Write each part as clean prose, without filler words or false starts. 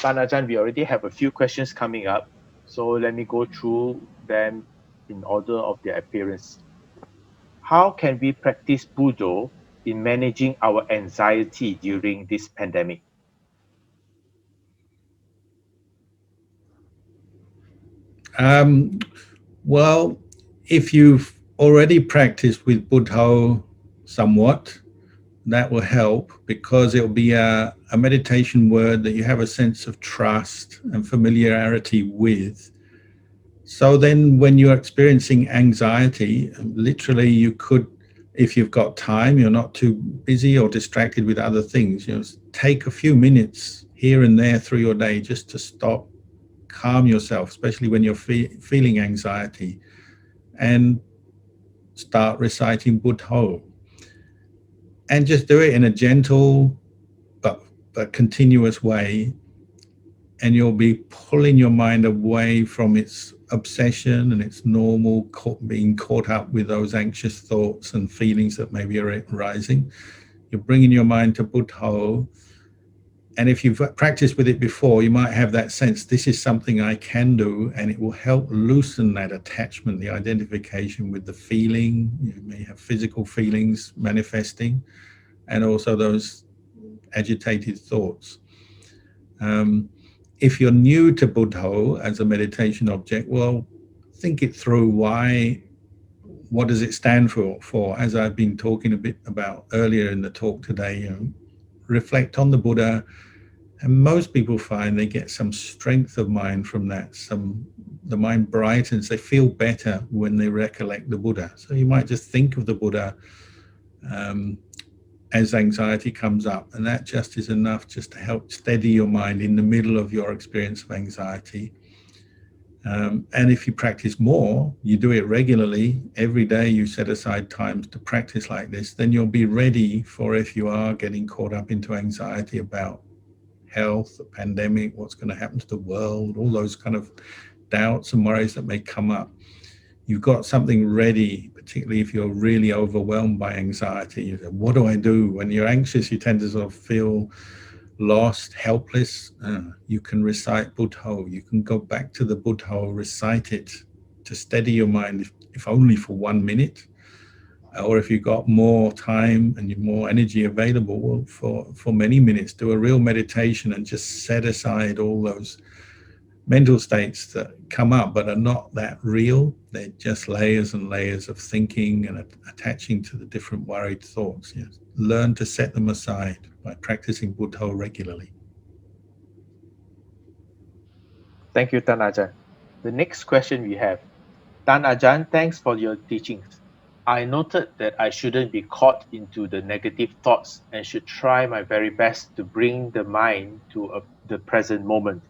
Tan Ajahn, we already have a few questions coming up, so let me go through them in order of their appearance. How can we practice Budo in managing our anxiety during this pandemic? Um, well, if you've already practiced with Buddha somewhat, that will help because it'll be a meditation word that you have a sense of trust and familiarity with. So then, when you're experiencing anxiety, literally, you could, if you've got time, you're not too busy or distracted with other things, take a few minutes here and there through your day just to stop, calm yourself, especially when you're feeling anxiety, and start reciting Buddha. And just do it in a gentle but, but continuous way, and you'll be pulling your mind away from its obsession and its normal being caught up with those anxious thoughts and feelings that may be arising. You're bringing your mind to Buddha. And if you've practiced with it before, you might have that sense this is something I can do, and it will help loosen that attachment, the identification with the feeling. You may have physical feelings manifesting, and also those agitated thoughts. Um, if you're new to Buddha as a meditation object, well, think it through. What does it stand for? As I've been talking a bit about earlier in the talk today, reflect on the Buddha, and most people find they get some strength of mind from that. The mind brightens. They feel better when they recollect the Buddha. So you might just think of the Buddha um, as anxiety comes up, and that just is enough just to help steady your mind in the middle of your experience of anxiety. And if you practice more, you do it regularly, every day you set aside times to practice like this, then you'll be ready for if you are getting caught up into anxiety about health, the pandemic, what's going to happen to the world, all those kind of doubts and worries that may come up. You've got something ready, particularly if you're really overwhelmed by anxiety. You say, what do I do? When you're anxious, you tend to sort of feel lost, helpless. You can recite Buddha. You can go back to the Buddha, recite it to steady your mind, if only for 1 minute. Or if you've got more time and more energy available, well, for many minutes, do a real meditation and just set aside all those mental states that come up but are not that real. They're just layers and layers of thinking and attaching to the different worried thoughts. Yes. Learn to set them aside by practicing Buddha regularly. Thank you, Tan Ajahn. The next question we have. Tan Ajahn, thanks for your teachings. I noted that I shouldn't be caught into the negative thoughts and should try my very best to bring the mind to the present moment.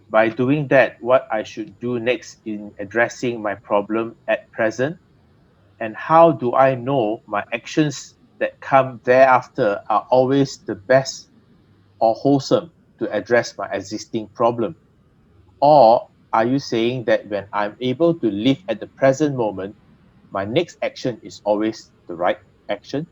By doing that, what I should do next in addressing my problem at present, and how do I know my actions that come thereafter are always the best or wholesome to address my existing problem? Or are you saying that when I'm able to live at the present moment, my next action is always the right action?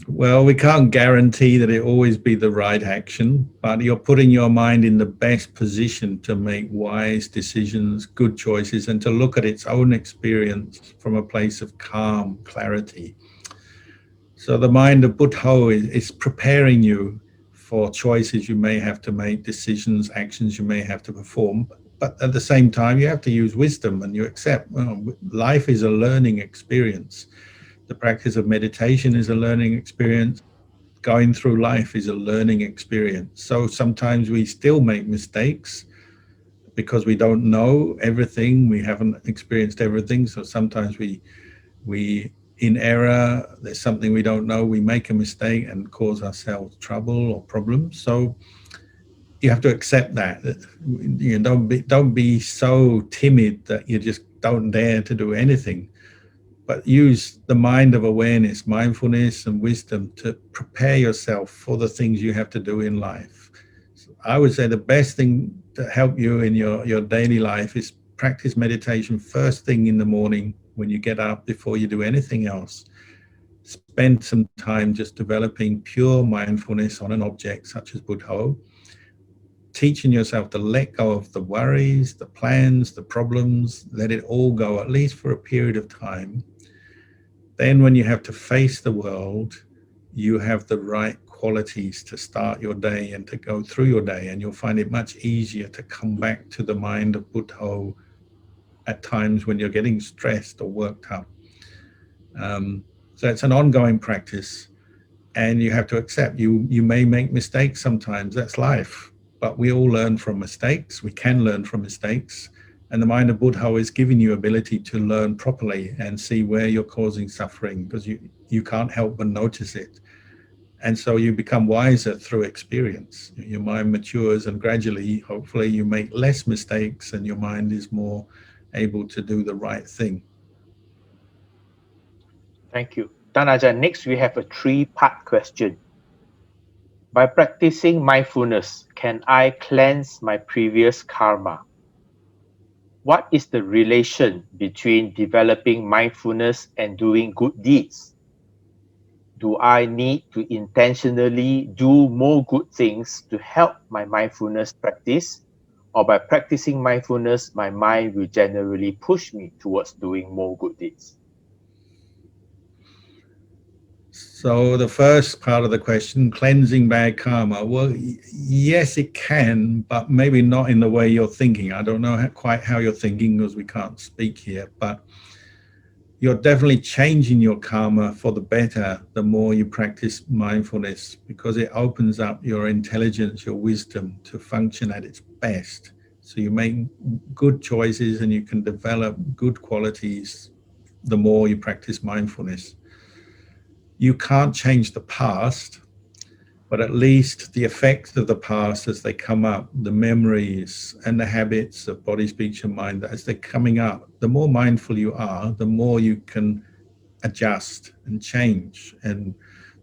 Well, we can't guarantee that it always be the right action, but you're putting your mind in the best position to make wise decisions, good choices, and to look at its own experience from a place of calm, clarity. So the mind of Buddha is preparing you for choices you may have to make, decisions, actions you may have to perform. But at the same time, you have to use wisdom and you accept, well, life is a learning experience. The practice of meditation is a learning experience. Going through life is a learning experience. So sometimes we still make mistakes because we don't know everything. We haven't experienced everything. So sometimes we in error, there's something we don't know, we make a mistake and cause ourselves trouble or problems. So you have to accept that. Don't be so timid that you just don't dare to do anything, but use the mind of awareness, mindfulness, and wisdom to prepare yourself for the things you have to do in life. So I would say the best thing to help you in your daily life is practice meditation first thing in the morning when you get up before you do anything else. spend some time just developing pure mindfulness on an object such as Buddha, teaching yourself to let go of the worries, the plans, the problems, let it all go, at least for a period of time. Then, when you have to face the world, you have the right qualities to start your day and to go through your day, and you'll find it much easier to come back to the mind of Buddha at times when you're getting stressed or worked up. So it's an ongoing practice, and you have to accept you may make mistakes sometimes. That's life, but we all learn from mistakes. We can learn from mistakes, and the mind of Buddha is giving you ability to learn properly and see where you're causing suffering, because you can't help but notice it. And so you become wiser through experience. Your mind matures, and gradually, hopefully, you make less mistakes and your mind is more able to do the right thing. Thank you. Tan Ajahn, next we have a three-part question. By practicing mindfulness, can I cleanse my previous karma? What is the relation between developing mindfulness and doing good deeds? Do I need to intentionally do more good things to help my mindfulness practice? Or by practicing mindfulness, my mind will generally push me towards doing more good deeds? So the first part of the question, cleansing bad karma. Well, yes, it can, but maybe not in the way you're thinking. I don't know quite how you're thinking because we can't speak here, but you're definitely changing your karma for the better the more you practice mindfulness, because it opens up your intelligence, your wisdom to function at its best. So you make good choices and you can develop good qualities the more you practice mindfulness. You can't change the past, but at least the effects of the past as they come up, the memories and the habits of body, speech, and mind, as they're coming up, the more mindful you are, the more you can adjust and change. And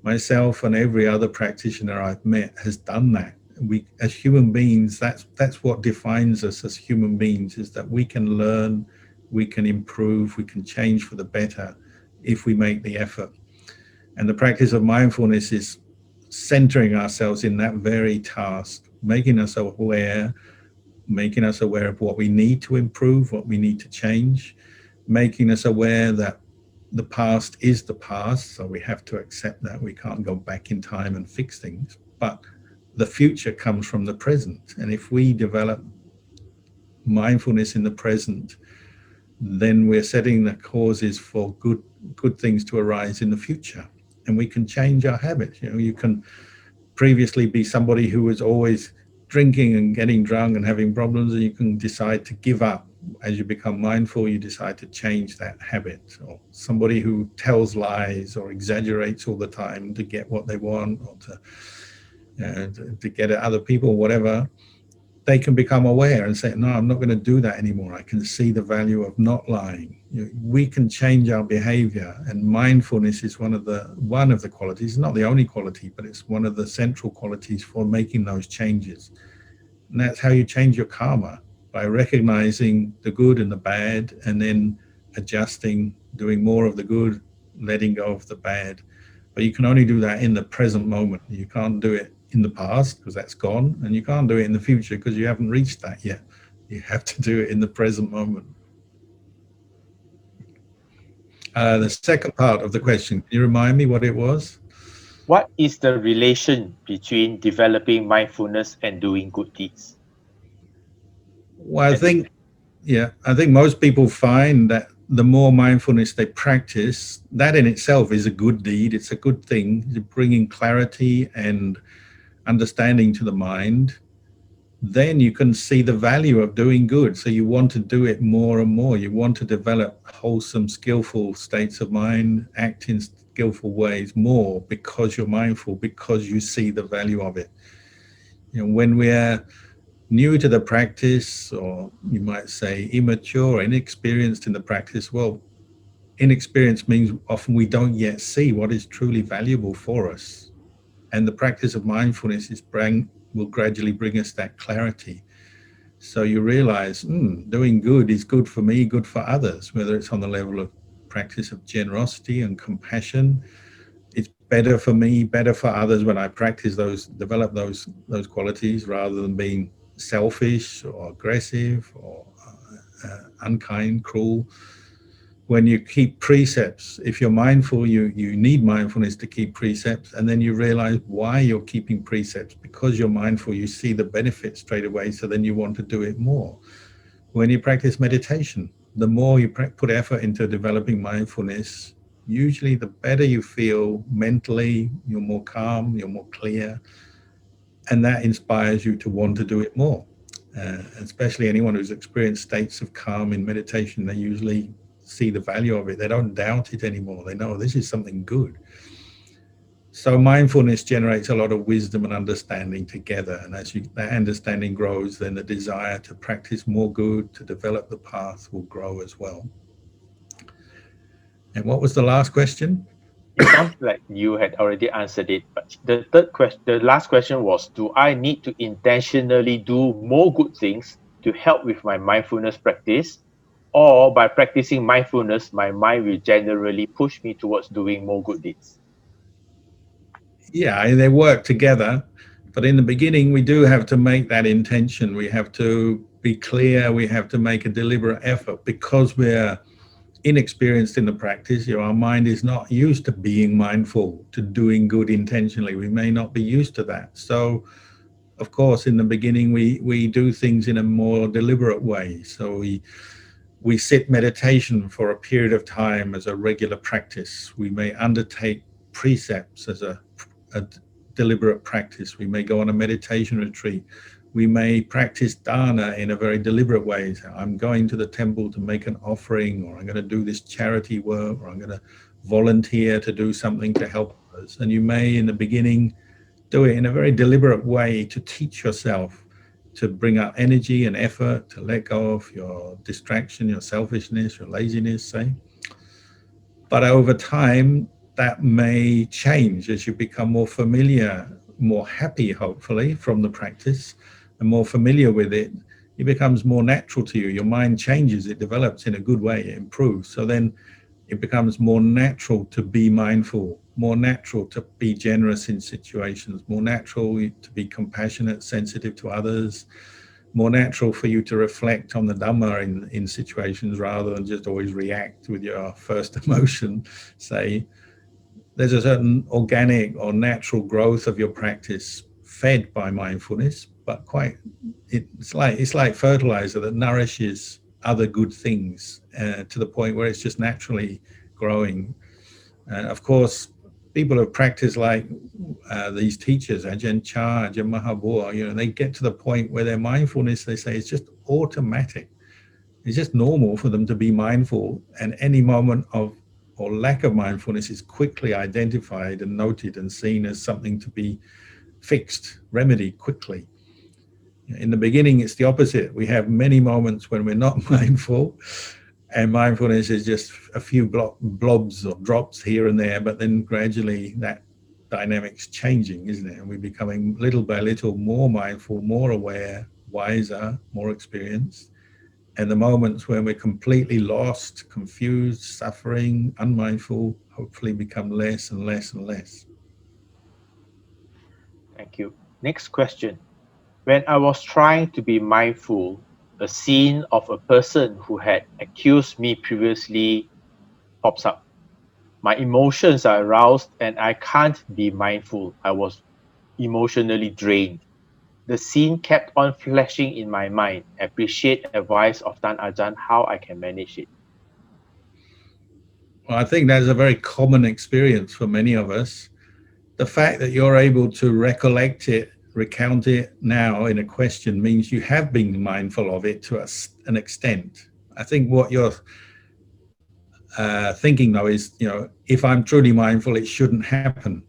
myself and every other practitioner I've met has done that. We, as human beings, that's what defines us as human beings, is that we can learn, we can improve, we can change for the better if we make the effort. And the practice of mindfulness is centering ourselves in that very task, making us aware of what we need to improve, what we need to change, making us aware that the past is the past, so we have to accept that we can't go back in time and fix things. But the future comes from the present. And if we develop mindfulness in the present, then we're setting the causes for good things to arise in the future. And we can change our habits. You can previously be somebody who was always drinking and getting drunk and having problems, and you can decide to give up. As you become mindful, you decide to change that habit. Or somebody who tells lies or exaggerates all the time to get what they want, or to get at other people, whatever, they can become aware and say, no, I'm not going to do that anymore. I can see the value of not lying. We can change our behavior, and mindfulness is one of the qualities, not the only quality, but it's one of the central qualities for making those changes. And that's how you change your karma, by recognizing the good and the bad, and then adjusting, doing more of the good, letting go of the bad. But you can only do that in the present moment. You can't do it in the past because that's gone, and you can't do it in the future because you haven't reached that yet. You have to do it in the present moment. The second part of the question, can you remind me what it was? What is the relation between developing mindfulness and doing good deeds? Well, I And the think, yeah, I think most people find that the more mindfulness they practice, that in itself is a good deed. It's a good thing, bringing clarity and understanding to the mind. Then you can see the value of doing good. So you want to do it more and more. You want to develop wholesome, skillful states of mind, act in skillful ways more because you're mindful, because you see the value of it. When we're new to the practice, or you might say immature, inexperienced in the practice, well, inexperience means often we don't yet see what is truly valuable for us. And the practice of mindfulness will gradually bring us that clarity. So you realize, doing good is good for me, good for others, whether it's on the level of practice of generosity and compassion, better for me, better for others when I practice those, develop those qualities, rather than being selfish or aggressive or unkind, cruel. When you keep precepts, if you're mindful, you need mindfulness to keep precepts, and then you realize why you're keeping precepts. Because you're mindful, you see the benefit straight away, so then you want to do it more. When you practice meditation, the more you put effort into developing mindfulness, usually the better you feel mentally. You're more calm, you're more clear, and that inspires you to want to do it more. Especially anyone who's experienced states of calm in meditation, they usually see the value of it. They don't doubt it anymore. They know this is something good. So mindfulness generates a lot of wisdom and understanding together. And as that understanding grows, then the desire to practice more good, to develop the path, will grow as well. And what was the last question? It sounds like you had already answered it, but the third question, the last question was, do I need to intentionally do more good things to help with my mindfulness practice? Or by practicing mindfulness, my mind will generally push me towards doing more good deeds? Yeah, they work together. But in the beginning, we do have to make that intention. We have to be clear. We have to make a deliberate effort, because we're inexperienced in the practice. Our mind is not used to being mindful, to doing good intentionally. We may not be used to that. So, of course, in the beginning, we do things in a more deliberate way. So we sit meditation for a period of time as a regular practice. We may undertake precepts as a deliberate practice. We may go on a meditation retreat. We may practice dana in a very deliberate way. So I'm going to the temple to make an offering, or I'm going to do this charity work, or I'm going to volunteer to do something to help others. And you may, in the beginning, do it in a very deliberate way to teach yourself to bring up energy and effort, to let go of your distraction, your selfishness, your laziness, say. But over time, that may change as you become more familiar, more happy, hopefully, from the practice, and more familiar with it. It becomes more natural to you. Your mind changes, it develops in a good way, it improves. So then it becomes more natural to be mindful, more natural to be generous in situations, more natural to be compassionate, sensitive to others, more natural for you to reflect on the Dhamma in situations, rather than just always react with your first emotion. Say, there's a certain organic or natural growth of your practice fed by mindfulness, but it's like fertilizer that nourishes other good things, to the point where it's just naturally growing. Of course, people who practice like these teachers, Ajahn Chah, Ajahn Mahabua, they get to the point where their mindfulness, they say, is just automatic. It's just normal for them to be mindful, and any moment of or lack of mindfulness is quickly identified and noted and seen as something to be fixed, remedied quickly. In the beginning, it's the opposite. We have many moments when we're not mindful, and mindfulness is just a few blobs or drops here and there, but then gradually that dynamic's changing, isn't it? And we're becoming little by little more mindful, more aware, wiser, more experienced. And the moments when we're completely lost, confused, suffering, unmindful, hopefully become less and less and less. Thank you. Next question. When I was trying to be mindful, a scene of a person who had accused me previously pops up. My emotions are aroused and I can't be mindful. I was emotionally drained. The scene kept on flashing in my mind. Appreciate advice of Tan Ajahn how I can manage it. Well, I think that's a very common experience for many of us. The fact that you're able to recollect it, recount it now in a question, means you have been mindful of it to an extent. I think what you're thinking, though, is, if I'm truly mindful, it shouldn't happen.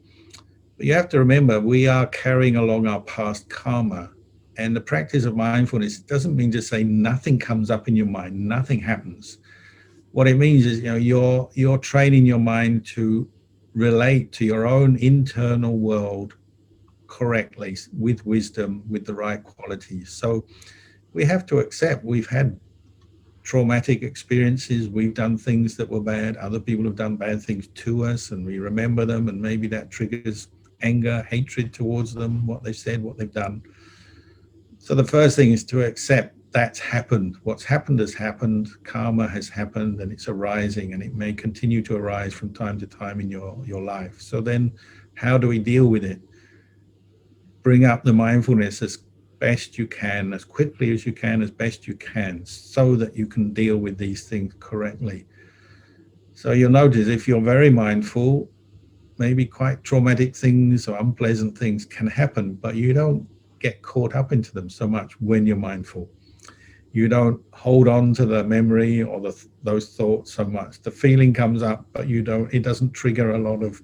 But you have to remember, we are carrying along our past karma. And the practice of mindfulness doesn't mean to say nothing comes up in your mind, nothing happens. What it means is, you're training your mind to relate to your own internal world correctly, with wisdom, with the right qualities. So we have to accept we've had traumatic experiences. We've done things that were bad. Other people have done bad things to us, and we remember them, and maybe that triggers anger, hatred towards them, what they've said, what they've done. So the first thing is to accept that's happened. What's happened has happened. Karma has happened, and it's arising, and it may continue to arise from time to time in your life. So then, how do we deal with it? Bring up the mindfulness as best you can, as quickly as you can, as best you can, so that you can deal with these things correctly. So you'll notice if you're very mindful, maybe quite traumatic things or unpleasant things can happen, but you don't get caught up into them so much when you're mindful. You don't hold on to the memory or those thoughts so much. The feeling comes up, but you don't. It doesn't trigger a lot of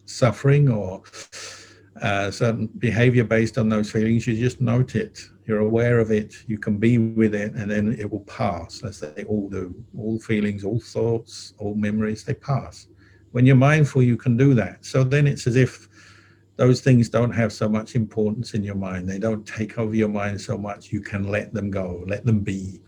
suffering or certain behavior based on those feelings. You just note it. You're aware of it. You can be with it, and then it will pass, as they all do. All feelings, all thoughts, all memories, they pass. When you're mindful, you can do that. So then it's as if those things don't have so much importance in your mind. They don't take over your mind so much. You can let them go, let them be.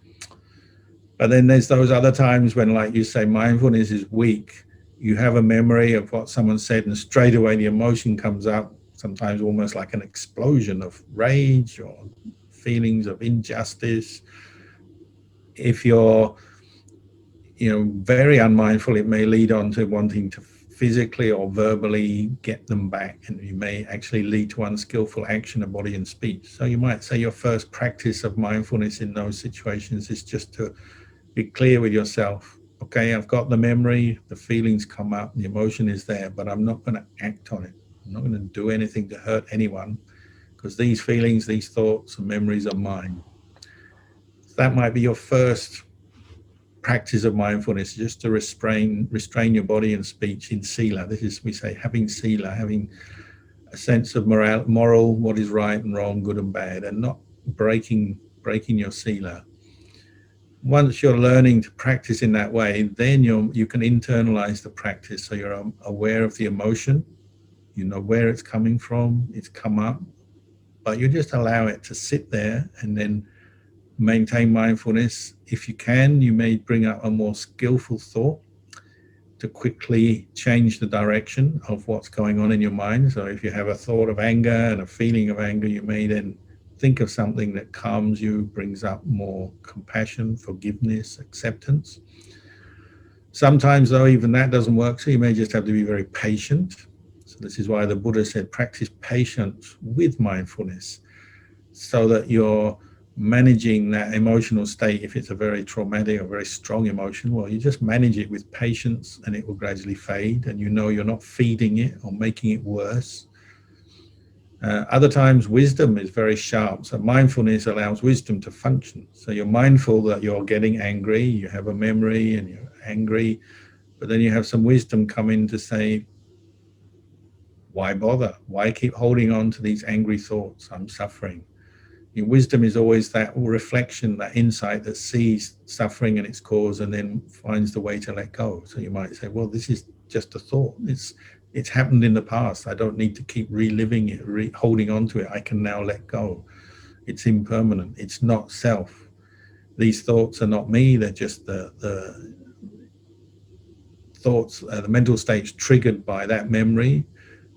But then there's those other times when, like you say, mindfulness is weak. You have a memory of what someone said, and straight away the emotion comes up, sometimes almost like an explosion of rage or feelings of injustice. If you're very unmindful, it may lead on to wanting to physically or verbally get them back, and you may actually lead to unskillful action of body and speech. So you might say your first practice of mindfulness in those situations is just to be clear with yourself. Okay, I've got the memory, the feelings come up, the emotion is there, but I'm not going to act on it. I'm not going to do anything to hurt anyone, because these feelings, these thoughts and memories are mine. That might be your first practice of mindfulness, just to restrain your body and speech in sila. This is, we say, having sila, having a sense of moral, what is right and wrong, good and bad, and not breaking your sila. Once you're learning to practice in that way, then you can internalize the practice. So you're aware of the emotion, you know where it's coming from, it's come up, but you just allow it to sit there and then maintain mindfulness. If you can, you may bring up a more skillful thought to quickly change the direction of what's going on in your mind. So if you have a thought of anger and a feeling of anger, you may then think of something that calms you, brings up more compassion, forgiveness, acceptance. Sometimes, though, even that doesn't work, so you may just have to be very patient. So this is why the Buddha said practice patience with mindfulness, so that you're managing that emotional state. If it's a very traumatic or very strong emotion, well, you just manage it with patience and it will gradually fade, and you know you're not feeding it or making it worse. Other times wisdom is very sharp, so mindfulness allows wisdom to function. So you're mindful that you're getting angry, you have a memory and you're angry, but then you have some wisdom come in to say, why bother? Why keep holding on to these angry thoughts? I'm suffering. Wisdom is always that reflection, that insight that sees suffering and its cause and then finds the way to let go. So you might say, well, this is just a thought. It's happened in the past. I don't need to keep reliving it, holding on to it. I can now let go. It's impermanent. It's not self. These thoughts are not me. They're just the thoughts, the mental states triggered by that memory,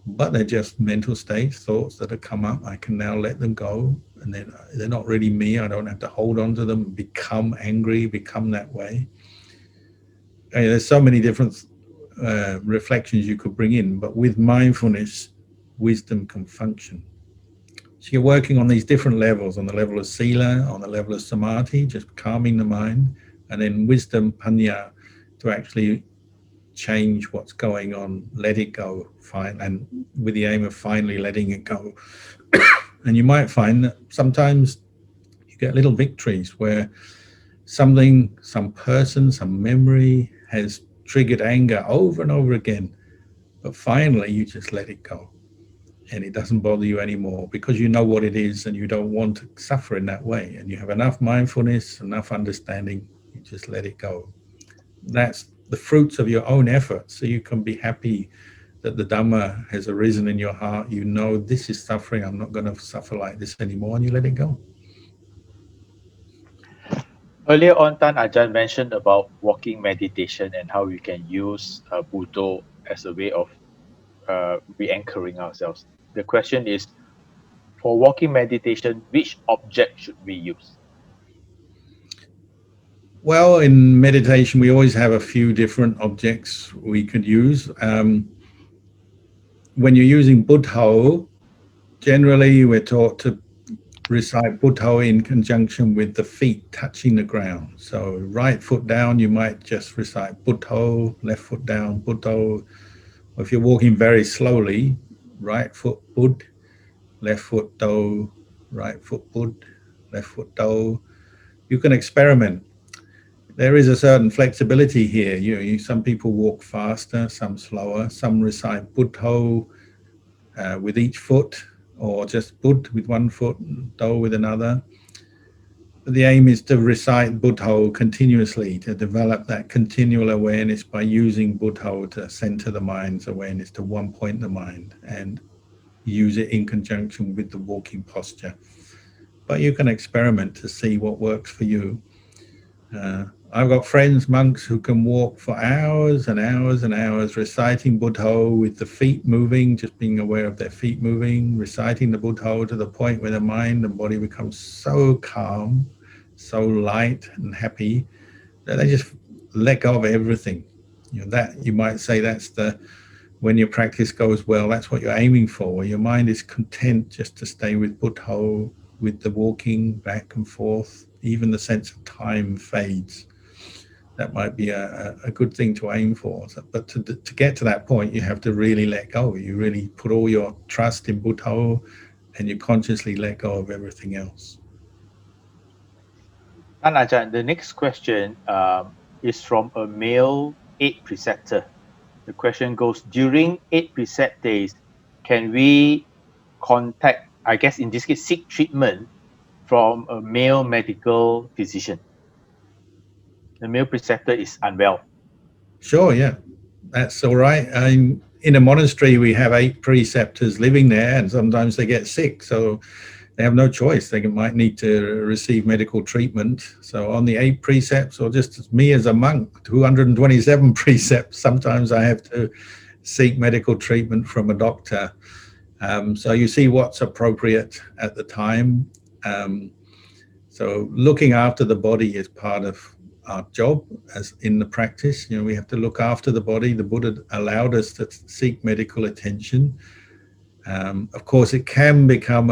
but they're just mental states, thoughts that have come up. I can now let them go, and they're not really me. I don't have to hold on to them, become angry, become that way. There's so many different reflections you could bring in, but with mindfulness, wisdom can function. So you're working on these different levels, on the level of sila, on the level of samadhi, just calming the mind, and then wisdom, panya, to actually change what's going on, let it go, fine, and with the aim of finally letting it go. And you might find that sometimes you get little victories where something, some person, some memory has triggered anger over and over again, but finally you just let it go and it doesn't bother you anymore, because you know what it is and you don't want to suffer in that way, and you have enough mindfulness, enough understanding, you just let it go. That's the fruits of your own effort. So you can be happy that the Dhamma has arisen in your heart. You know, this is suffering. I'm not going to suffer like this anymore. And you let it go. Earlier on, Tan Ajahn mentioned about walking meditation and how we can use Buddha as a way of re-anchoring ourselves. The question is, for walking meditation, which object should we use? Well, in meditation, we always have a few different objects we could use. When you're using Buddha, generally we're taught to recite Buddha in conjunction with the feet touching the ground. So right foot down, you might just recite Buddha, left foot down, Buddha. Or if you're walking very slowly, right foot Bud, left foot Do, right foot Bud, left foot Do. You can experiment. There is a certain flexibility here. Some people walk faster, some slower, some recite Buddha with each foot, or just Bud with one foot, Do with another. But the aim is to recite Buddha continuously, to develop that continual awareness by using Buddha to center the mind's awareness to one point in the mind and use it in conjunction with the walking posture. But you can experiment to see what works for you. I've got friends, monks, who can walk for hours and hours and hours reciting Buddha with the feet moving, just being aware of their feet moving, reciting the Buddha to the point where the mind and body becomes so calm, so light and happy that they just let go of everything. That you might say that's the when your practice goes well, that's what you're aiming for, where your mind is content just to stay with Buddha, with the walking back and forth, even the sense of time fades. That might be a good thing to aim for. But to get to that point, you have to really let go. You really put all your trust in Buddha and you consciously let go of everything else. Tan Ajahn, the next question is from a male eight preceptor. The question goes, during eight precept days, can we contact, I guess in this case, seek treatment from a male medical physician? The male preceptor is unwell. Sure, yeah, that's all right. In a monastery, we have 8 preceptors living there, and sometimes they get sick. So they have no choice. They might need to receive medical treatment. So on the 8 precepts, or just as me as a monk, 227 precepts, sometimes I have to seek medical treatment from a doctor. So you see what's appropriate at the time. Um, so looking after the body is part of our job as in the practice. We have to look after the body. The Buddha allowed us to seek medical attention. Of course, it can become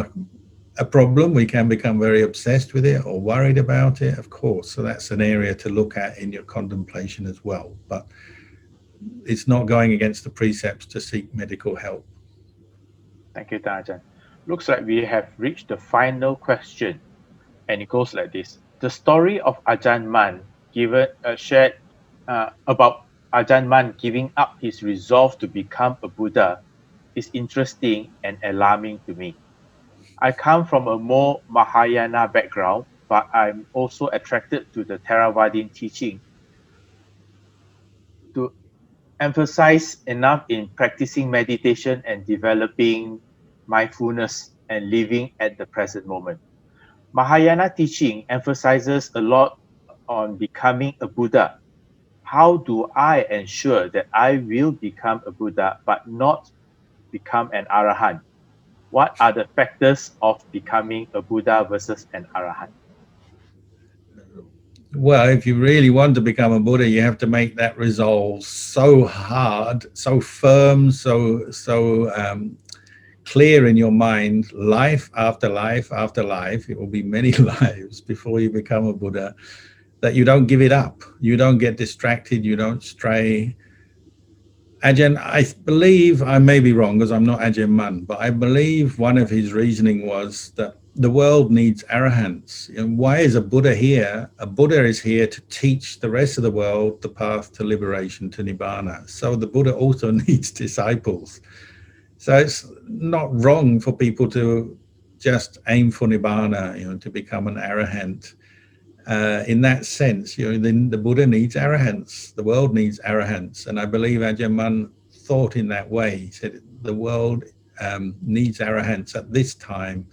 a problem. We can become very obsessed with it or worried about it, of course. So that's an area to look at in your contemplation as well. But it's not going against the precepts to seek medical help. Thank you, Tan Ajahn. Looks like we have reached the final question, and it goes like this. The story of Ajahn Man shared about Ajahn Man giving up his resolve to become a Buddha is interesting and alarming to me. I come from a more Mahayana background, but I'm also attracted to the Theravada teaching to emphasize enough in practicing meditation and developing mindfulness and living at the present moment. Mahayana teaching emphasizes a lot on becoming a Buddha. How do I ensure that I will become a Buddha but not become an arahant? What are the factors of becoming a Buddha versus an arahant? Well, if you really want to become a Buddha, you have to make that resolve so hard, so firm, so clear in your mind, life after life after life. It will be many lives before you become a Buddha. That you don't give it up. You don't get distracted. You don't stray. Ajahn, I believe, I may be wrong because I'm not Ajahn Mun, but I believe one of his reasoning was that the world needs arahants. And why is a Buddha here? A Buddha is here to teach the rest of the world the path to liberation, to Nibbana. So the Buddha also needs disciples. So it's not wrong for people to just aim for Nibbana, to become an arahant. In that sense, then the Buddha needs arahants. The world needs arahants, and I believe Ajahn Mun thought in that way. He said the world needs arahants at this time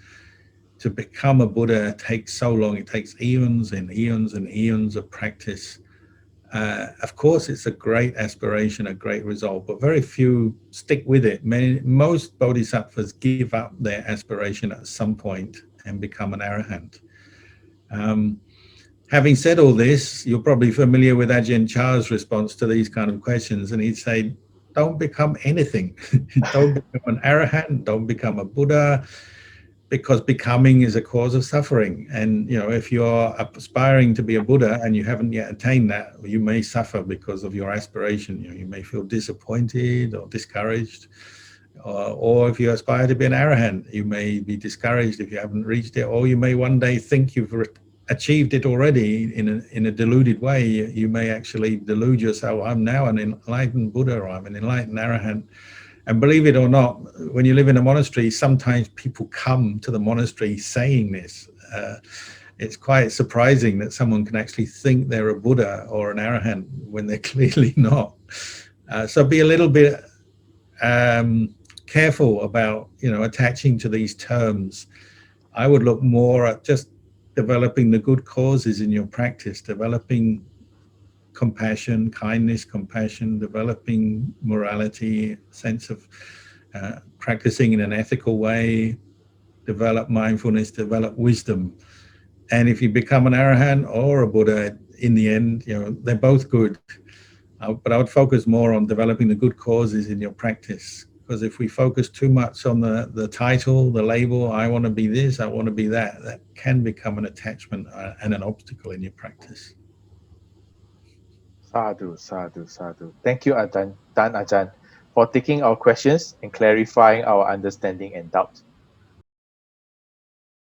to become a Buddha takes so long. It takes eons and eons and eons of practice. Of course, it's a great aspiration, a great result, but very few stick with it. Most bodhisattvas give up their aspiration at some point and become an arahant. Um, Having said all this, you're probably familiar with Ajahn Chah's response to these kind of questions, and he'd say, "Don't become anything. Don't become an arahant. Don't become a Buddha, because becoming is a cause of suffering. And if you're aspiring to be a Buddha and you haven't yet attained that, you may suffer because of your aspiration. You may feel disappointed or discouraged. Or if you aspire to be an arahant, you may be discouraged if you haven't reached it, or you may one day think you've achieved it already in a deluded way. You may actually delude yourself, I'm now an enlightened Buddha, or I'm an enlightened arahant. And believe it or not, when you live in a monastery, sometimes people come to the monastery saying this. It's quite surprising that someone can actually think they're a Buddha or an arahant when they're clearly not. So be a little bit careful about attaching to these terms. I would look more at just developing the good causes in your practice, developing compassion, kindness, compassion, developing morality, sense of practicing in an ethical way, develop mindfulness, develop wisdom. And if you become an arahant or a Buddha, in the end, they're both good. But I would focus more on developing the good causes in your practice. Because if we focus too much on the title, the label, I want to be this, I want to be that, that can become an attachment and an obstacle in your practice. Sadhu, sadhu, sadhu. Thank you, Ajahn, Dan Ajahn, for taking our questions and clarifying our understanding and doubt.